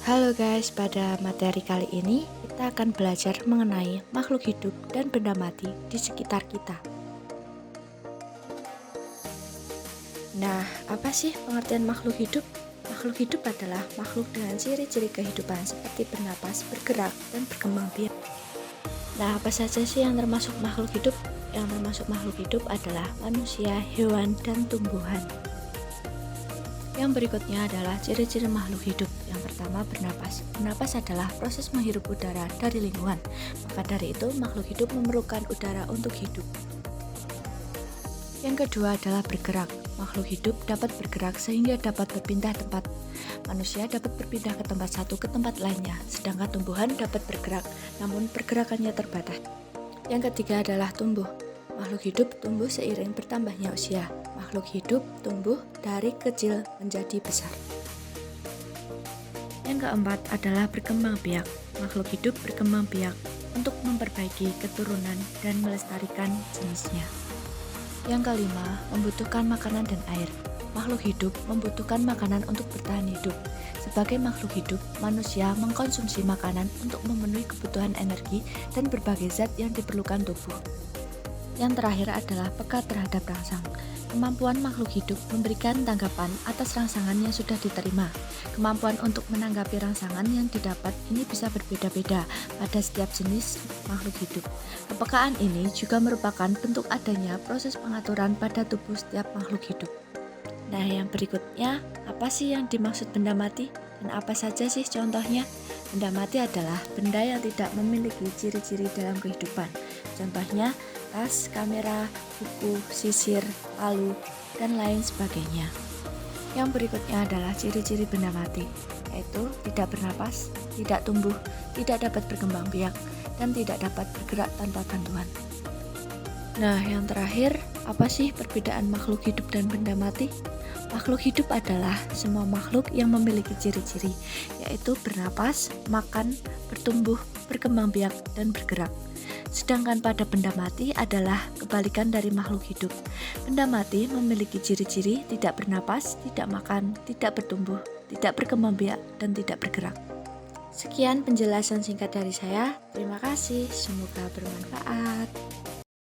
Halo guys, pada materi kali ini kita akan belajar mengenai makhluk hidup dan benda mati di sekitar kita. Nah, apa sih pengertian makhluk hidup? Makhluk hidup adalah makhluk dengan ciri-ciri kehidupan seperti bernapas, bergerak, dan berkembang biak. Nah, apa saja sih yang termasuk makhluk hidup? Yang termasuk makhluk hidup adalah manusia, hewan, dan tumbuhan. Yang berikutnya adalah ciri-ciri makhluk hidup. Yang pertama, bernapas. Bernapas adalah proses menghirup udara dari lingkungan. Maka dari itu, makhluk hidup memerlukan udara untuk hidup. Yang kedua adalah bergerak. Makhluk hidup dapat bergerak sehingga dapat berpindah tempat. Manusia dapat berpindah ke tempat satu ke tempat lainnya, sedangkan tumbuhan dapat bergerak, namun pergerakannya terbatas. Yang ketiga adalah tumbuh. Makhluk hidup tumbuh seiring bertambahnya usia. Makhluk hidup tumbuh dari kecil menjadi besar. Yang keempat adalah berkembang biak. Makhluk hidup berkembang biak untuk memperbaiki keturunan dan melestarikan jenisnya. Yang kelima, membutuhkan makanan dan air. Makhluk hidup membutuhkan makanan untuk bertahan hidup. Sebagai makhluk hidup, manusia mengkonsumsi makanan untuk memenuhi kebutuhan energi dan berbagai zat yang diperlukan tubuh. Yang terakhir adalah peka terhadap rangsang. Kemampuan makhluk hidup memberikan tanggapan atas rangsangan yang sudah diterima. Kemampuan untuk menanggapi rangsangan yang didapat ini bisa berbeda-beda pada setiap jenis makhluk hidup. Kepekaan ini juga merupakan bentuk adanya proses pengaturan pada tubuh setiap makhluk hidup. Nah, yang berikutnya, apa sih yang dimaksud benda mati? Dan apa saja sih contohnya? Benda mati adalah benda yang tidak memiliki ciri-ciri dalam kehidupan. Contohnya, tas, kamera, buku, sisir, palu, dan lain sebagainya. Yang berikutnya adalah ciri-ciri benda mati, yaitu tidak bernapas, tidak tumbuh, tidak dapat berkembang biak, dan tidak dapat bergerak tanpa bantuan. Nah, yang terakhir, apa sih perbedaan makhluk hidup dan benda mati? Makhluk hidup adalah semua makhluk yang memiliki ciri-ciri, yaitu bernapas, makan, bertumbuh, berkembang biak, dan bergerak. Sedangkan pada benda mati adalah kebalikan dari makhluk hidup. Benda mati memiliki ciri-ciri tidak bernapas, tidak makan, tidak bertumbuh, tidak berkembang biak, dan tidak bergerak. Sekian penjelasan singkat dari saya. Terima kasih, semoga bermanfaat.